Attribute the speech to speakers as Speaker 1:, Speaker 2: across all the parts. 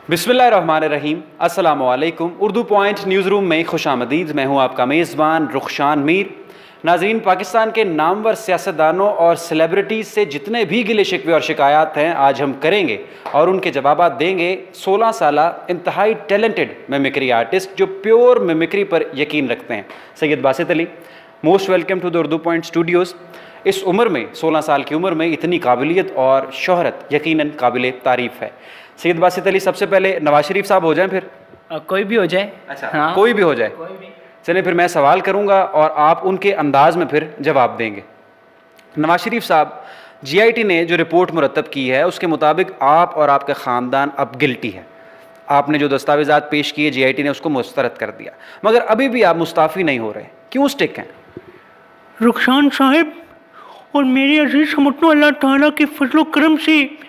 Speaker 1: बिस्मिल्लाहिर्रहमानिर्रहीम, अस्सलाम वालेकुम। उर्दू पॉइंट न्यूज़ रूम में खुश आमदीद। मैं हूँ आपका मेज़बान रुखशान मीर। नाज़रीन, पाकिस्तान के नामवर सियासतदानों और सेलिब्रिटीज़ से जितने भी गिले शिकवे और शिकायत हैं आज हम करेंगे और उनके जवाब देंगे 16 साला इंतहाई टैलेंटेड मिमिक्री आर्टिस्ट जो प्योर मिमिक्री पर यकीन रखते हैं, Syed Basit Ali. Most welcome to the Urdu Point Studios. इस उम्र में 16 साल की उम्र में इतनी काबिलियत और शोहरत यकीनन काबिल तारीफ़ है। सैयद बासित अली, सबसे पहले नवाज शरीफ साहब हो जाएं, फिर
Speaker 2: कोई भी हो जाए।
Speaker 1: अच्छा
Speaker 2: हाँ।
Speaker 1: कोई भी हो जाए, चलिए फिर मैं सवाल करूंगा और आप उनके अंदाज में फिर जवाब देंगे। नवाज शरीफ साहब, जीआईटी ने जो रिपोर्ट मुरतब की है उसके मुताबिक आप और आपका ख़ानदान अब गिल्टी है। आपने जो दस्तावेज़ात पेश किए जीआईटी ने उसको मुस्तरद कर दिया, मगर अभी भी आप मुस्ताफ़ी नहीं हो रहे, क्यों स्टिक हैं?
Speaker 3: रुखसान साहब और मेरे अजीज़ हमतनो, अल्लाह ताला के फजलो करम से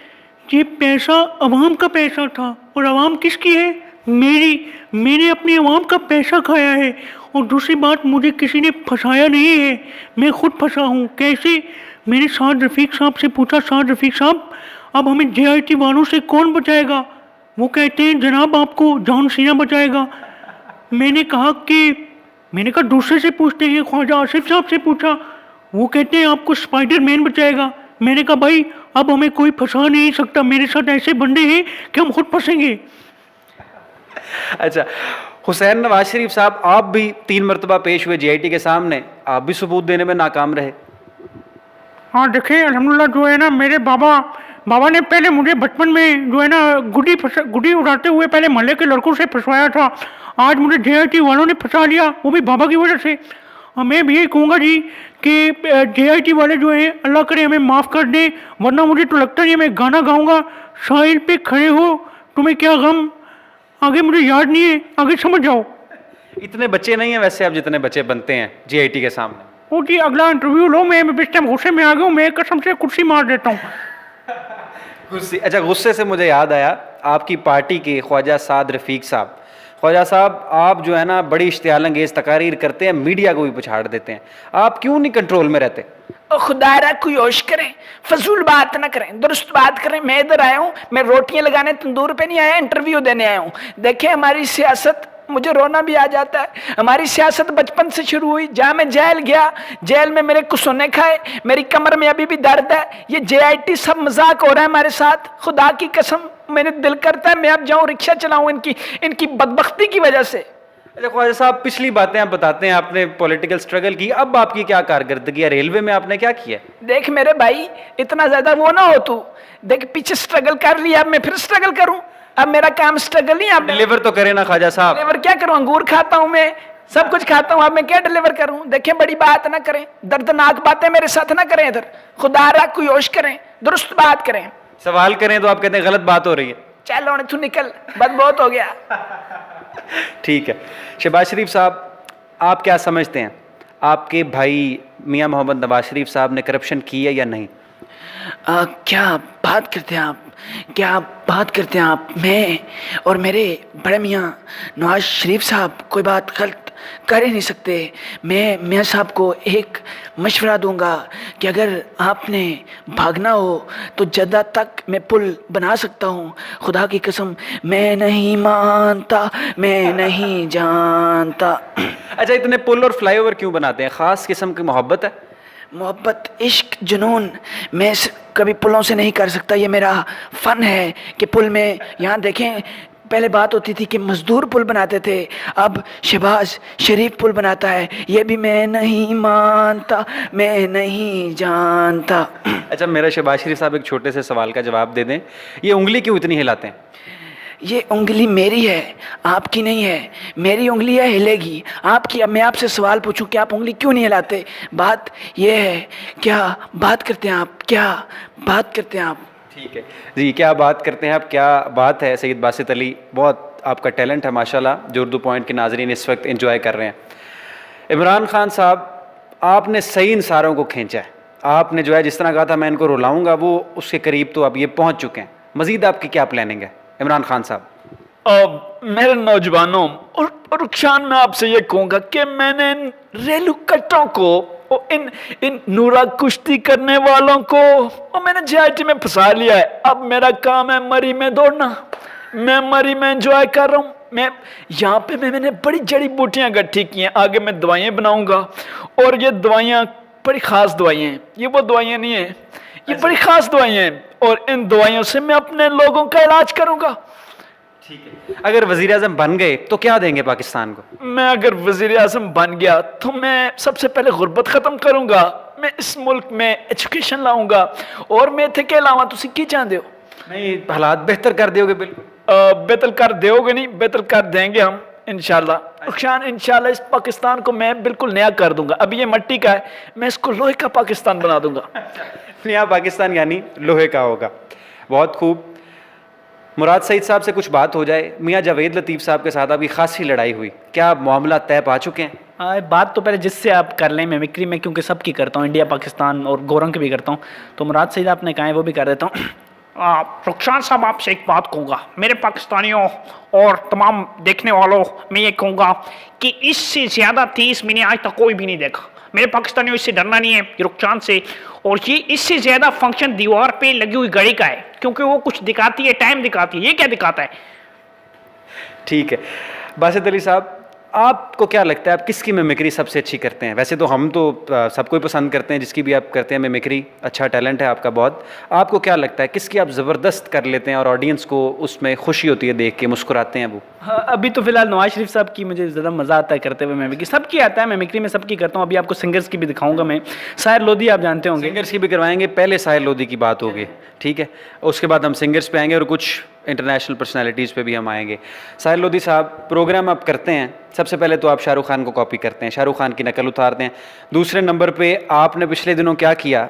Speaker 3: ये पैसा अवाम का पैसा था। और अवाम किसकी है? मेरी। मैंने अपनी अवाम का पैसा खाया है। और दूसरी बात, मुझे किसी ने फंसाया नहीं है, मैं खुद फंसा हूँ। कैसे? मैंने साद रफ़ीक साहब से पूछा, साद रफ़ीक साहब अब हमें जेआईटी वालों से कौन बचाएगा? वो कहते हैं जनाब आपको जॉन सीना बचाएगा। मैंने कहा दूसरे से पूछते हैं, ख्वाजा आसिफ साहब से पूछा, वो कहते हैं आपको स्पाइडर मैन बचाएगा। मैंने कहा भाई अब हमें कोई फंसा नहीं सकता, मेरे साथ ऐसे बंदे हैं कि हम खुद फंसेंगे।
Speaker 1: अच्छा, हुसैन नवाज शरीफ साहब, आप भी 3 मरतबा पेश हुए जीआईटी के सामने, आप भी सबूत देने में नाकाम रहे।
Speaker 3: हाँ देखिए, अल्हम्दुलिल्लाह जो है ना, मेरे बाबा ने पहले मुझे बचपन में जो है ना गुड्डी उड़ाते हुए पहले मोहल्ले के लड़कों से फंसवाया था। आज मुझे जेआईटी वालों ने फंसा लिया, वो भी बाबा की वजह से। और मैं भी यही कहूँगा जी कि जेआईटी वाले जो हैं, अल्लाह करे हमें माफ़ कर दें, वरना मुझे तो लगता है मैं गाना गाऊँगा, साहिल पे खड़े हो तुम्हें क्या गम, आगे मुझे याद नहीं है, आगे समझ जाओ।
Speaker 1: इतने बच्चे नहीं हैं वैसे अब जितने बच्चे बनते हैं जीआईटी के सामने।
Speaker 3: ओ जी, अगला इंटरव्यू लो, मैं इस टाइम गुस्से में आ गया हूँ, मैं कसम से कुर्सी मार देता हूँ।
Speaker 1: अच्छा, गुस्से से मुझे याद आया, आपकी पार्टी के ख्वाजा साद रफ़ीक साहब, ख्वाजा साहब आप जो है ना बड़ी इश्तियाल अंगेज़ तकारीर करते हैं, मीडिया को भी पछाड़ देते हैं, आप क्यों नहीं कंट्रोल में रहते?
Speaker 2: खुदारा कोई होश करें, फजूल बात ना करें, दुरुस्त बात करें। मैं इधर आया हूँ, मैं रोटियां लगाने तंदूर पे नहीं आया, इंटरव्यू देने आया हूँ। देखिए हमारी सियासत, मुझे रोना भी आ जाता है, हमारी सियासत बचपन से शुरू हुई। जहाँ मैं जेल गया, जेल में मेरे कुसुने खाए, मेरी कमर में अभी भी दर्द है। ये जेआईटी सब मजाक हो रहा है हमारे साथ, खुदा की कसम मैंने दिल करता है मैं अब जाऊँ रिक्शा चलाऊँ इनकी बदबख्ती की वजह से।
Speaker 1: अच्छा ख्वाजा साहब, पिछली बातें आप बताते हैं, आपने पॉलिटिकल स्ट्रगल की, अब आपकी क्या कारकर्दगी है? रेलवे में आपने क्या किया?
Speaker 2: देख मेरे भाई, इतना ज्यादा वो ना हो तू। देख पीछे स्ट्रगल कर लिया, अब मैं फिर स्ट्रगल करूं। अब मेरा काम स्ट्रगल नहीं, अब
Speaker 1: डिलीवर तो करे ना ख्वाजा साहब।
Speaker 2: डिलीवर क्या करूं? अंगूर खाता हूं मैं, सब कुछ खाता हूं, अब मैं क्या डिलीवर करूं? देखें बड़ी बात ना करें, दर्दनाक बातें मेरे साथ ना करें। इधर खुदारा कोई होश करें, दुरुस्त बात करें।
Speaker 1: सवाल करें तो आप कहते हैं गलत बात हो रही है।
Speaker 2: चलो तू निकल, बस बहुत हो गया।
Speaker 1: ठीक है, शहबाज शरीफ साहब, आप क्या समझते हैं, आपके भाई मियां मोहम्मद नवाज शरीफ साहब ने करप्शन की है या नहीं?
Speaker 2: क्या बात करते हैं आप, क्या बात करते हैं आप? मैं और मेरे बड़े मियाँ नवाज शरीफ साहब कोई बात गलत कर ही नहीं सकते। मैं मियाँ साहब को एक मशवरा दूंगा कि अगर आपने भागना हो तो जद्दा तक मैं पुल बना सकता हूँ। खुदा की कसम मैं नहीं मानता, मैं नहीं जानता।
Speaker 1: अच्छा, इतने पुल और फ्लाईओवर क्यों बनाते हैं? ख़ास किस्म की मोहब्बत है?
Speaker 2: मोहब्बत, इश्क, जुनून मैं कभी पुलों से नहीं कर सकता। ये मेरा फ़न है कि पुल में, यहाँ देखें पहले बात होती थी कि मज़दूर पुल बनाते थे, अब शहबाज शरीफ पुल बनाता है। ये भी मैं नहीं मानता, मैं नहीं जानता।
Speaker 1: अच्छा, मेरा शहबाज शरीफ साहब एक छोटे से सवाल का जवाब दे दें, ये उंगली क्यों इतनी हिलाते हैं?
Speaker 2: ये उंगली मेरी है, आपकी नहीं है। मेरी उंगली है, हिलेगी। आपकी, अब मैं आपसे सवाल पूछूं कि आप उंगली क्यों नहीं हिलाते? बात ये है, क्या बात करते हैं आप, क्या बात करते हैं आप?
Speaker 1: ठीक है जी, क्या बात करते हैं आप, क्या बात है। सैयद बासित अली, बहुत आपका टैलेंट है माशाल्लाह, जो उर्दू पॉइंट के नाजरीन इस वक्त एंजॉय कर रहे हैं। इमरान खान साहब, आपने सही इंसारों को खींचा है, आपने जो है जिस तरह कहा था मैं इनको रुलाऊंगा, वो उसके करीब तो अब ये पहुँच चुके हैं। मज़ीद आपकी क्या प्लानिंग है इमरान खान साहब?
Speaker 4: मेरे नौजवानों और रुखसान, मैं आपसे ये कहूँगा कि मैंने रेलू कट्टों को और इन नूरा कुश्ती करने वालों को और मैंने जेआईटी में फंसा लिया है। अब मेरा काम है मरी में दौड़ना। मैं मरी में एंजॉय कर रहा हूँ। मैं यहाँ पे मैंने बड़ी जड़ी बूटियाँ इकट्ठी की हैं, आगे मैं दवाइयाँ बनाऊँगा और ये दवाइयाँ बड़ी ख़ास दवाइयाँ हैं, ये वो दवाइयाँ नहीं हैं, ये बड़ी ख़ास दवाइयाँ हैं और इन दवाइयों से मैं अपने लोगों का इलाज करूँगा।
Speaker 1: ठीक है, अगर वजीर आजम बन गए तो क्या देंगे पाकिस्तान को?
Speaker 4: मैं अगर वजीर आजम बन गया तो मैं सबसे पहले गुर्बत ख़त्म करूँगा, मैं इस मुल्क में एजुकेशन लाऊँगा और मैं थे के अलावा तुम की चाहते हो?
Speaker 1: नहीं, हालात बेहतर कर दोगे बिल्कुल।
Speaker 4: बेहतर कर दोगे नहीं, बेहतर कर देंगे हम इंशाल्लाह। रुखसान इंशाल्लाह इस पाकिस्तान को मैं बिल्कुल नया कर दूंगा। अभी ये मिट्टी का है, मैं इसको लोहे का पाकिस्तान बना दूंगा।
Speaker 1: नया पाकिस्तान यानी लोहे का होगा। बहुत खूब। मुराद सईद साहब से कुछ बात हो जाए। मियाँ जावेद लतीफ़ साहब के साथ आपकी खासी लड़ाई हुई, क्या मामला तय पा चुके हैं?
Speaker 3: बात तो पहले जिससे आप कर लें मिमिक्री में, क्योंकि सबकी करता हूँ, इंडिया पाकिस्तान और गोरंग की भी करता हूँ, तो मुराद सईद आपने कहा है वो भी कर देता हूँ। रुखसान साहब आपसे एक बात कहूँगा, मेरे पाकिस्तानियों और तमाम देखने वालों मैं ये कहूँगा कि इससे ज़्यादा तेज़ मैंने आज तक कोई भी नहीं देखा। मेरे पाकिस्तानियों इससे डरना नहीं है ये रुखसान से, और ये इससे ज़्यादा फंक्शन दीवार पे लगी हुई घड़ी का है, क्योंकि वो कुछ दिखाती है, टाइम दिखाती है। ये क्या दिखाता है?
Speaker 1: ठीक है, बासित अली साहब, आपको क्या लगता है आप किसकी मिमिक्री सबसे अच्छी करते हैं? वैसे तो हम तो सबको ही पसंद करते हैं, जिसकी भी आप करते हैं मिमिक्री, अच्छा टैलेंट है आपका बहुत। आपको क्या लगता है किसकी आप ज़बरदस्त कर लेते हैं और ऑडियंस को उसमें खुशी होती है देख के, मुस्कुराते हैं वो?
Speaker 3: हाँ, अभी तो फिलहाल नवाज शरीफ साहब की मुझे ज़्यादा मज़ा आता है करते हुए मिमिक्री। सबकी आता है मिमिक्री में, सबकी करता हूँ। अभी आपको सिंगर्स की भी दिखाऊंगा मैं। साहिर लोधी आप जानते होंगे।
Speaker 1: सिंगर्स की भी करवाएंगे, पहले साहिर लोधी की बात होगी, ठीक है, उसके बाद हम सिंगर्स पे आएंगे और कुछ इंटरनेशनल पर्सनालिटीज़ पे भी हम आएंगे। साहिर लोधी साहब, प्रोग्राम आप करते हैं, सबसे पहले तो आप शाहरुख खान को कॉपी करते हैं, शाहरुख खान की नकल उतारते हैं। दूसरे नंबर पे आपने पिछले दिनों क्या किया,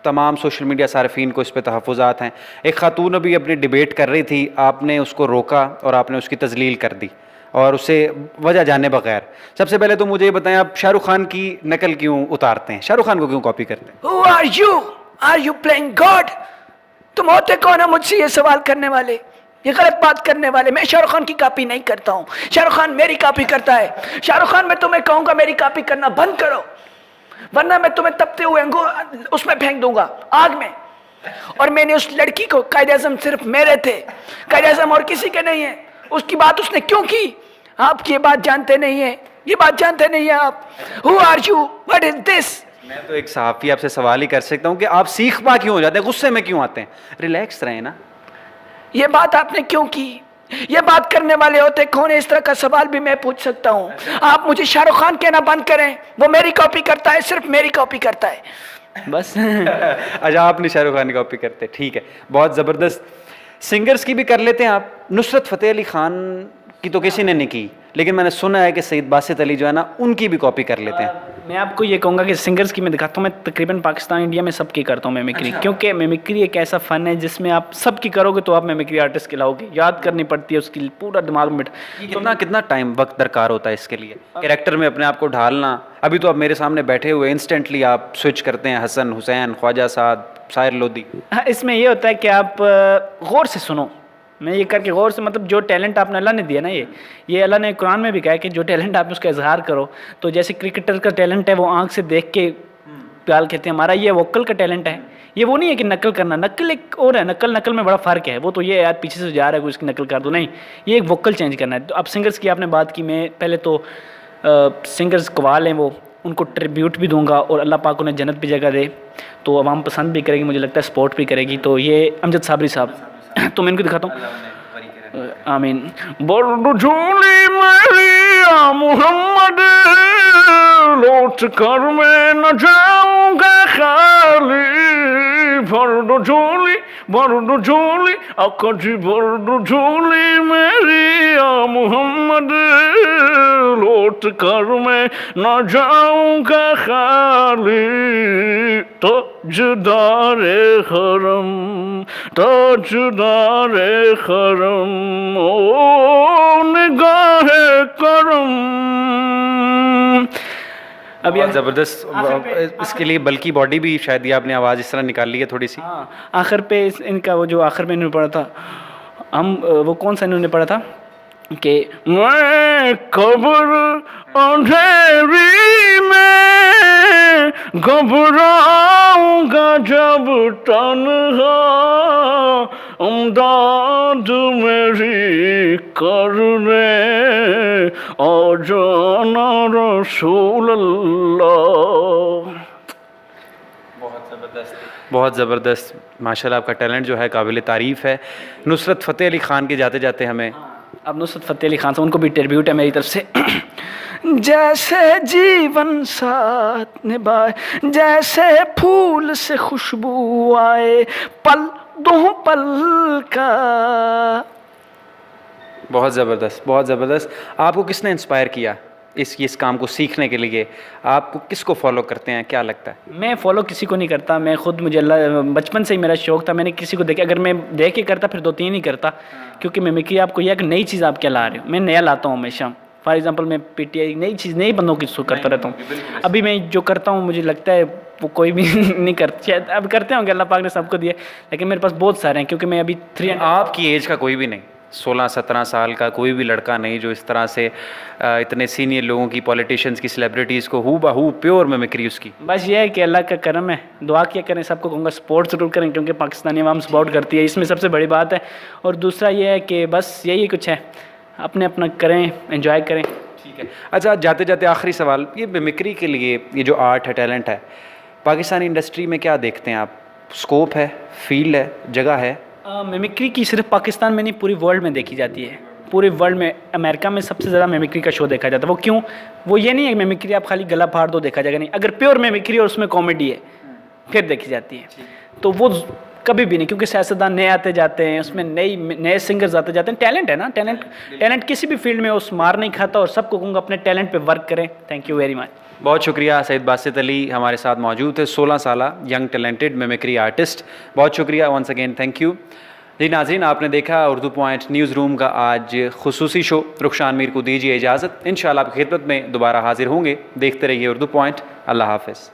Speaker 1: तमाम सोशल मीडिया सार्फिन को इस पर तहफ़्फ़ुज़ात हैं। एक खातून अभी अपनी डिबेट कर रही थी, आपने उसको रोका और आपने उसकी तज़लील कर दी और उसे वजह जाने बगैर। सबसे पहले तो मुझे ये बताएं, आप शाहरुख खान की नकल क्यों उतारते हैं, शाहरुख खान को क्यों कॉपी करते हैं?
Speaker 2: Who are you? Are you playing God? तुम होते कौन है मुझसे ये सवाल करने वाले, ये गलत बात करने वाले? मैं शाहरुख खान की कॉपी नहीं करता हूँ, शाहरुख खान मेरी कॉपी करता है। शाहरुख खान, मैं तुम्हें कहूँगा मेरी कॉपी करना बंद करो, वरना मैं तुम्हें तपते हुए उसमें फेंक दूंगा, आग में। और मैंने उस लड़की को, कायदे आज़म सिर्फ मेरे थे, कायदे आज़म और किसी के नहीं है, उसकी बात उसने क्यों की? आप ये बात जानते नहीं है, ये बात जानते नहीं है आप। Who are you? What is this?
Speaker 1: मैं तो एक सहाफ़ी आपसे सवाल ही कर सकता हूँ कि आप सीख पा क्यों हो जाते हैं, गुस्से में क्यों आते हैं? रिलैक्स रहें ना।
Speaker 2: ये बात आपने क्यों की? ये बात करने वाले होते कौन है? इस तरह का सवाल भी मैं पूछ सकता हूँ। आप मुझे शाहरुख खान कहना बंद करें, वो मेरी कॉपी करता है, सिर्फ मेरी कॉपी करता है बस।
Speaker 1: अच्छा, आप नहीं शाहरुख खान की कॉपी करते, ठीक है, बहुत ज़बरदस्त। सिंगर्स की भी कर लेते हैं आप? नुसरत फ़तेह अली खान की तो किसी ने नहीं की, लेकिन मैंने सुना है कि सईद बासित अली जो है ना, उनकी भी कॉपी कर लेते हैं।
Speaker 3: मैं आपको ये कहूँगा कि सिंगर्स की मैं दिखाता हूँ, मैं तकरीबन पाकिस्तान इंडिया में सबकी करता हूँ मिमिक्री। क्योंकि मिमिक्री एक ऐसा फ़न है जिसमें आप सबकी करोगे तो आप मिमिक्री आर्टिस्ट कहलाओगे। याद करनी पड़ती है उसकी, पूरा दिमाग में।
Speaker 1: कितना कितना टाइम वक्त दरकार होता है इसके लिए, कैरेक्टर में अपने आप को ढालना? अभी तो आप मेरे सामने बैठे हुए, इंस्टेंटली आप स्विच करते हैं, हसन, हुसैन, ख्वाजा साद, साहिर लोधी।
Speaker 3: हाँ, इसमें ये होता है कि आप गौर से सुनो। मैं ये करके गौर से, मतलब जो टैलेंट आपने अल्लाह ने दिया ना, ये अल्लाह ने कुरान में भी कहा है कि जो टैलेंट आप उसका इजहार करो। तो जैसे क्रिकेटर का टैलेंट है, वो आंख से देख के प्याल कहते हैं। हमारा ये वोकल का टैलेंट है, ये वो नहीं है कि नकल करना। नकल एक और है, नकल में बड़ा फ़र्क है। वो तो ये यार पीछे से जा रहा है कोई, इसकी नकल कर दो, नहीं, ये एक वोकल चेंज करना है। तो अब सिंगर्स की आपने बात की, मैं पहले तो सिंगर्स कवाल हैं वो, उनको ट्रिब्यूट भी दूंगा और अल्लाह पाक उन्हें जन्नत भी जगह दे, तो आवाम पसंद भी करेगी, मुझे लगता है सपोर्ट भी करेगी। तो ये अमजद साबरी साहब, तो मैं इनको दिखाता हूँ। आमीन। बरदुजूली मैरिया मोहम्मद, लौट कर मैं न जाऊंगा खाली। बरदुजूली अकजी, बरदुजूली मैरिया मोहम्मद, लौट कर मैं न जाऊंगा खाली। ताजदारे खरम, ताजदारे खरम, ओ निगाहे करम।
Speaker 1: अभी ज़बरदस्त, इसके लिए बल्कि बॉडी भी शायद ये आपने आवाज़ इस तरह निकाल ली है थोड़ी सी।
Speaker 3: हाँ, आखिर पे इनका वो जो आखिर में इन्होंने पढ़ा था, हम वो कौन सा इन्होंने पढ़ा था कि
Speaker 4: मैं कब्र अंधेरी में घबराऊंगा जब तन्हा
Speaker 3: امداد میری کرنے آ جانا رسول اللہ.
Speaker 1: بہت زبردست ماشاء اللہ. آپ کا ٹیلنٹ جو ہے قابل تعریف ہے. نصرت فتح علی خان کے جاتے جاتے ہمیں
Speaker 2: اب نصرت فتح علی خان سے ان کو بھی ٹریبیوٹ ہے میری طرف سے. جیسے جیون ساتھ نبھائے جیسے پھول سے خوشبو آئے پل دو پل کا.
Speaker 1: بہت زبردست بہت زبردست. آپ کو کس نے انسپائر کیا اس کام کو سیکھنے کے لیے؟ آپ کو کس کو فالو کرتے ہیں؟ کیا لگتا ہے؟
Speaker 2: میں فالو کسی کو نہیں کرتا. میں خود مجھے اللہ بچپن سے ہی میرا شوق تھا. میں نے کسی کو دیکھا اگر میں دیکھ کے کرتا پھر 2-3 نہیں کرتا کیونکہ میمکری آپ کو یہ کہ نئی چیز آپ کیا لا رہے ہو. میں نیا لاتا ہوں ہمیشہ. فار ایگزامپل میں پی ٹی آئی نئی چیز نئی بندوں کی کرتا رہتا ہوں. ابھی میں جو کرتا ہوں مجھے لگتا ہے وہ کوئی بھی نہیں کرتا. شاید اب کرتے ہوں گے اللہ پاک نے سب کو دیا لیکن میرے پاس بہت سارے ہیں کیونکہ میں ابھی 300.
Speaker 1: آپ کی ایج کا کوئی بھی نہیں 16-17 سال کا کوئی بھی لڑکا نہیں جو اس طرح سے اتنے سینئر لوگوں کی پولیٹیشینز کی سیلیبریٹیز کو ہو بہو پیور میمکری اس کی.
Speaker 2: بس یہ ہے کہ اللہ کا کرم ہے. دعا کیا کریں سب کو کہوں گا سپورٹ ضرور کریں کیونکہ پاکستانی عوام سپورٹ کرتی ہے. اس میں سب سے بڑی بات ہے. اور دوسرا یہ ہے کہ بس یہی کچھ ہے اپنا کریں انجوائے کریں.
Speaker 1: ٹھیک ہے. اچھا جاتے جاتے آخری سوال. یہ میمکری کے لیے یہ جو آرٹ ہے ٹیلنٹ ہے پاکستانی انڈسٹری میں کیا دیکھتے ہیں آپ؟ اسکوپ ہے، فیلڈ ہے، جگہ ہے؟
Speaker 2: میمکری کی صرف پاکستان میں نہیں پوری ورلڈ میں دیکھی جاتی ہے. پورے ورلڈ میں امریکہ میں سب سے زیادہ میمکری کا شو دیکھا جاتا ہے. وہ کیوں؟ وہ یہ نہیں ہے میمکری آپ خالی گلا پھاڑ دو دیکھا جائے گا. نہیں، اگر پیور میمکری اور اس میں کامیڈی ہے پھر دیکھی جاتی ہے. تو وہ کبھی بھی نہیں کیونکہ سیاستدان نئے آتے جاتے ہیں اس میں نئے سنگرز آتے جاتے ہیں. ٹیلنٹ ہے نا. ٹیلنٹ کسی بھی فیلڈ میں اس مار نہیں کھاتا. اور سب کو کہوں گا اپنے ٹیلنٹ پہ ورک کریں. Thank you very much.
Speaker 1: بہت شکریہ. سید باسط علی ہمارے ساتھ موجود تھے، 16 سالہ ینگ ٹیلنٹڈ میمکری آرٹسٹ. بہت شکریہ ونس اگین. Thank you. جی ناظرین آپ نے دیکھا اردو پوائنٹ نیوز روم کا آج خصوصی شو. رخشان میر کو دیجیے اجازت. انشاءاللہ آپ کی خدمت میں دوبارہ حاضر ہوں گے. دیکھتے رہیے اردو پوائنٹ. اللہ حافظ.